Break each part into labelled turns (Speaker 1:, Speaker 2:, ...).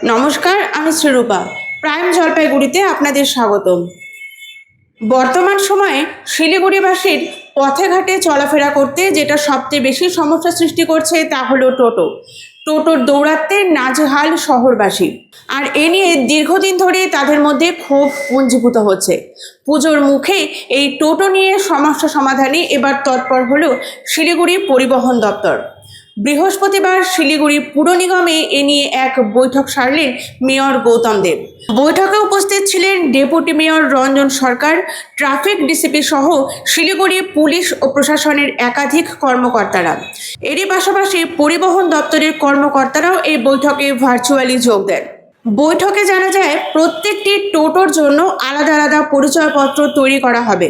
Speaker 1: নমস্কার, আমি শ্রীরূপা। প্রাইম জলপাইগুড়িতে আপনাদের স্বাগতম। বর্তমান সময়ে শিলিগুড়িবাসীর পথে ঘাটে চলাফেরা করতে যেটা সবচেয়ে বেশি সমস্যা সৃষ্টি করছে তা হলো টোটো। টোটোর দৌরাত্মে নাজেহাল শহরবাসী, আর এ নিয়ে দীর্ঘদিন ধরে তাদের মধ্যে ক্ষোভ পুঞ্জীভূত হচ্ছে। পুজোর মুখে এই টোটো নিয়ে সমস্যা সমাধানে এবার তৎপর হলো শিলিগুড়ি পরিবহন দপ্তর। বৃহস্পতিবার শিলিগুড়ি পুর নিগমে এ নিয়ে এক বৈঠক সারলেন মেয়র গৌতম দেব। বৈঠকে উপস্থিত ছিলেন ডেপুটি মেয়র রঞ্জন সরকার, ট্রাফিক ডিসিপি সহ শিলিগুড়ি পুলিশ ও প্রশাসনের একাধিক কর্মকর্তারা। এরই পাশাপাশি পরিবহন দপ্তরের কর্মকর্তারাও এই বৈঠকে ভার্চুয়ালি যোগ দেন। বৈঠকে জানা যায়, প্রত্যেকটি টোটোর জন্য আলাদা আলাদা পরিচয়পত্র তৈরি করা হবে।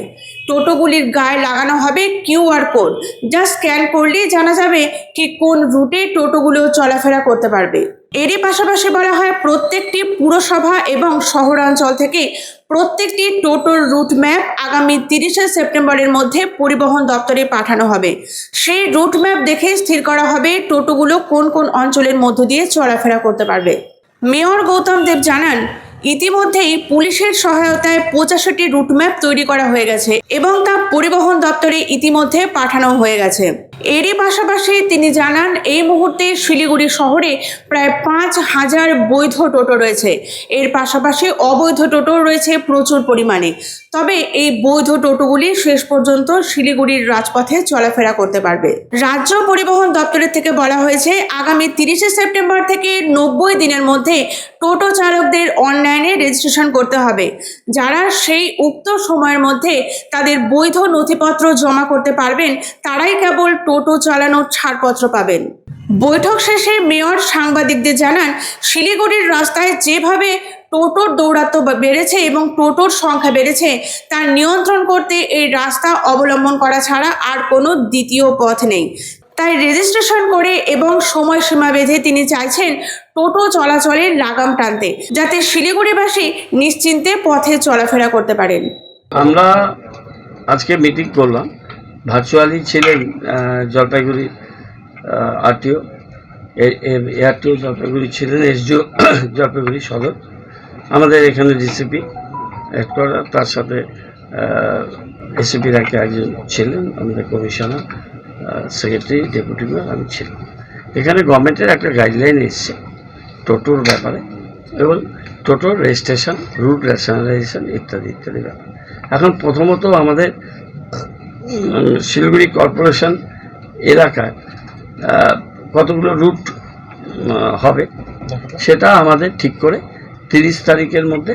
Speaker 1: টোটোগুলির গায়ে লাগানো হবে কিউআর কোড, যা স্ক্যান করলেই জানা যাবে ঠিক কোন রুটে টোটোগুলো চলাফেরা করতে পারবে। এরই পাশাপাশি বলা হয়, প্রত্যেকটি পুরসভা এবং শহরাঞ্চল থেকে প্রত্যেকটি টোটোর রুট ম্যাপ আগামী 30শে সেপ্টেম্বরের মধ্যে পরিবহন দপ্তরে পাঠানো হবে। সেই রুট ম্যাপ দেখে স্থির করা হবে টোটোগুলো কোন কোন অঞ্চলের মধ্য দিয়ে চলাফেরা করতে পারবে। মেয়র গৌতম দেব জানান, ইতিমধ্যেই পুলিশের সহায়তায় 85টি রুটম্যাপ তৈরি করা হয়ে গেছে এবং তা পরিবহন দপ্তরে ইতিমধ্যে পাঠানো হয়ে গেছে। এরই পাশাপাশি তিনি জানান, এই মুহূর্তে শিলিগুড়ি শহরে প্রায় 5000 বৈধ টোটো রয়েছে। এর পাশাপাশি অবৈধ টোটো রয়েছে প্রচুর পরিমাণে। তবে এই বৈধ টোটোগুলি শেষ পর্যন্ত শিলিগুড়ির রাজপথে চলাফেরা করতে পারবে। রাজ্য পরিবহন দপ্তরের থেকে বলা হয়েছে, আগামী 30শে সেপ্টেম্বর থেকে 90 দিনের মধ্যে টোটো চালকদের অনলাইনে রেজিস্ট্রেশন করতে হবে। যারা সেই উক্ত সময়ের মধ্যে তাদের বৈধ নথিপত্র জমা করতে পারবেন, তারাই কেবল টোটো চালানোর ছাড়পত্র পাবেন। বৈঠক শেষে মেয়র সাংবাদিকদের জানান, শিলিগুড়ির রাস্তায় যেভাবে টোটোর দৌরাত্ম্য বেড়েছে এবং টোটোর সংখ্যা বেড়েছে, তা নিয়ন্ত্রণ করতে এই রাস্তা অবলম্বন করা ছাড়া আর কোনো দ্বিতীয় পথ নেই। তাই রেজিস্ট্রেশন করে এবং সময়সীমা বেঁধে তিনি চাইছেন টোটো চলাচলের লাগাম টানতে, যাতে শিলিগুড়িবাসী নিশ্চিন্তে পথে চলাফেরা করতে পারেন।
Speaker 2: আমরা আজকে মিটিং করলাম, ভার্চুয়ালি ছিলেন জলপাইগুড়ি আরটিও, এআরটিও জলপাইগুড়ি ছিলেন, এসডিও জলপাইগুড়ি সদর, আমাদের এখানে ডিসিপি হেডকোয়ার্টার, তার সাথে এসিপি র্যাঙ্কে একজন ছিলেন, আমাদের কমিশনার, সেক্রেটারি, ডেপুটি মেয়র, আমি ছিলাম। এখানে গভর্নমেন্টের একটা গাইডলাইন এসছে টোটোর ব্যাপারে এবং টোটোর রেজিস্ট্রেশন, রুট রেশনালাইজেশন ইত্যাদি ইত্যাদি ব্যাপার। এখন প্রথমত আমাদের শিলিগুড়ি কর্পোরেশন এলাকায় কতগুলো রুট হবে সেটা আমাদের ঠিক করে 30 তারিখের মধ্যে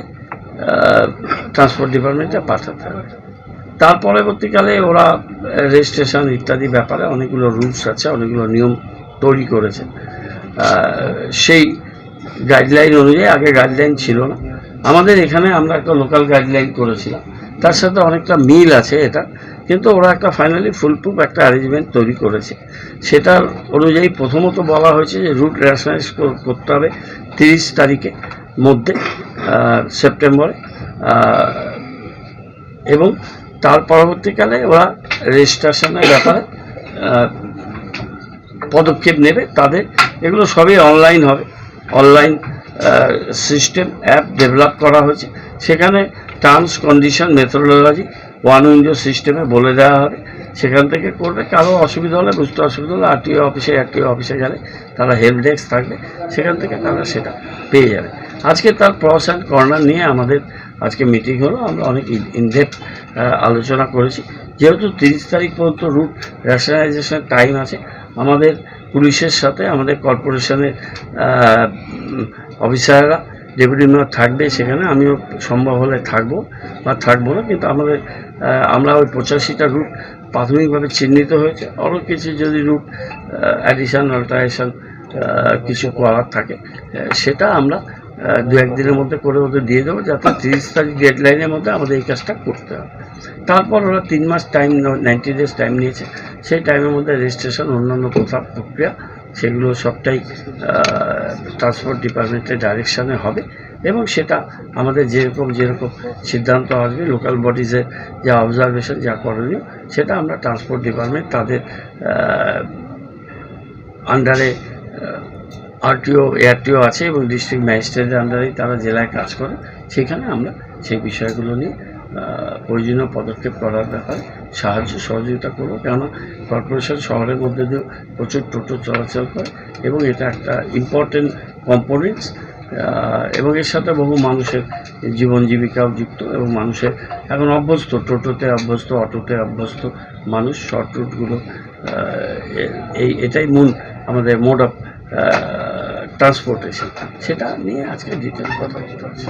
Speaker 2: ট্রান্সপোর্ট ডিপার্টমেন্টে পাঠাতে হবে। তার পরবর্তীকালে ওরা রেজিস্ট্রেশন ইত্যাদি ব্যাপারে অনেকগুলো রুলস আছে, অনেকগুলো নিয়ম তৈরি করেছে। সেই গাইডলাইন অনুযায়ী, আগে গাইডলাইন ছিল না আমাদের এখানে, আমরা একটা লোকাল গাইডলাইন করেছিলাম, তার সাথে অনেকটা মিল আছে এটা, কিন্তু ওরা একটা ফাইনালি ফুলপ্রুফ একটা অ্যারেঞ্জমেন্ট তৈরি করেছে। সেটার অনুযায়ী প্রথমত বলা হয়েছে যে রুট রেশনালাইজ করতে হবে 30 তারিখের মধ্যে সেপ্টেম্বরে, এবং তার পরবর্তীকালে ওরা রেজিস্ট্রেশনের ব্যাপারে পদক্ষেপ নেবে তাদের। এগুলো সবই অনলাইন হবে, অনলাইন সিস্টেম অ্যাপ ডেভেলপ করা হয়েছে, সেখানে terms condition methodology one window সিস্টেমে বলে দেওয়া হবে, সেখান থেকে করবে। কারো অসুবিধা হলে, বুঝতে অসুবিধা হলে আরটিও অফিসে গেলে তারা হেল্প ডেস্ক থাকবে, সেখান থেকে তারা সেটা পেয়ে যাবে। আজকে তার প্রস অ্যান্ড কর্নার নিয়ে আমাদের আজকে মিটিং হলো, আমরা অনেক ইনডেপথ আলোচনা করেছি। যেহেতু 30 তারিখ পর্যন্ত রুট রেশনালাইজেশনের টাইম আছে, আমাদের পুলিশের সাথে আমাদের কর্পোরেশনের অফিসাররা, ডেপুটি মেয়র থাকবে সেখানে, আমিও সম্ভব হলে থাকবো বা থাকবো না, কিন্তু আমরা ওই 85টা রুট প্রাথমিকভাবে চিহ্নিত হয়েছে। আরও কিছু যদি রুট অ্যাডিশন অল্টারেশন কিছু করার থাকে, সেটা আমরা 2-1 দিনের মধ্যে করে ওদের দিয়ে দেবো, যাতে 30 তারিখ ডেডলাইনের মধ্যে আমাদের এই কাজটা করতে হবে। তারপর ওরা 3 মাস টাইম, 90 ডেজ টাইম নিয়েছে, সেই টাইমের মধ্যে রেজিস্ট্রেশন, অন্যান্য প্রক্রিয়া, সেগুলো সবটাই ট্রান্সপোর্ট ডিপার্টমেন্টের ডাইরেকশানে হবে, এবং সেটা আমাদের যেরকম সিদ্ধান্ত আসবে, লোকাল বডিজের যা অবজারভেশন, যা করণীয়, সেটা আমরা ট্রান্সপোর্ট ডিপার্টমেন্ট তাদের আন্ডারে আরটিও এআরটিও আছে এবং ডিস্ট্রিক্ট ম্যাজিস্ট্রেটের আন্ডারেই তারা জেলায় কাজ করে। সেখানে আমরা সেই বিষয়গুলো নিয়ে প্রয়োজনীয় পদক্ষেপ করার ব্যাপারে সাহায্য সহযোগিতা করবো, কেননা কর্পোরেশন শহরের মধ্যে দিয়েও প্রচুর টোটো চলাচল করে এবং এটা একটা ইম্পর্টেন্ট কম্পোনেন্টস এবং এর সাথে বহু মানুষের জীবন জীবিকাও যুক্ত এবং মানুষের এখন অভ্যস্ত, টোটোতে অভ্যস্ত, অটোতে অভ্যস্ত মানুষ। শর্ট রুটগুলো এটাই মূল আমাদের মোড অফ ট্রান্সপোর্টেশন, সেটা নিয়ে আজকে ডিটেল কথা বলতে হচ্ছে।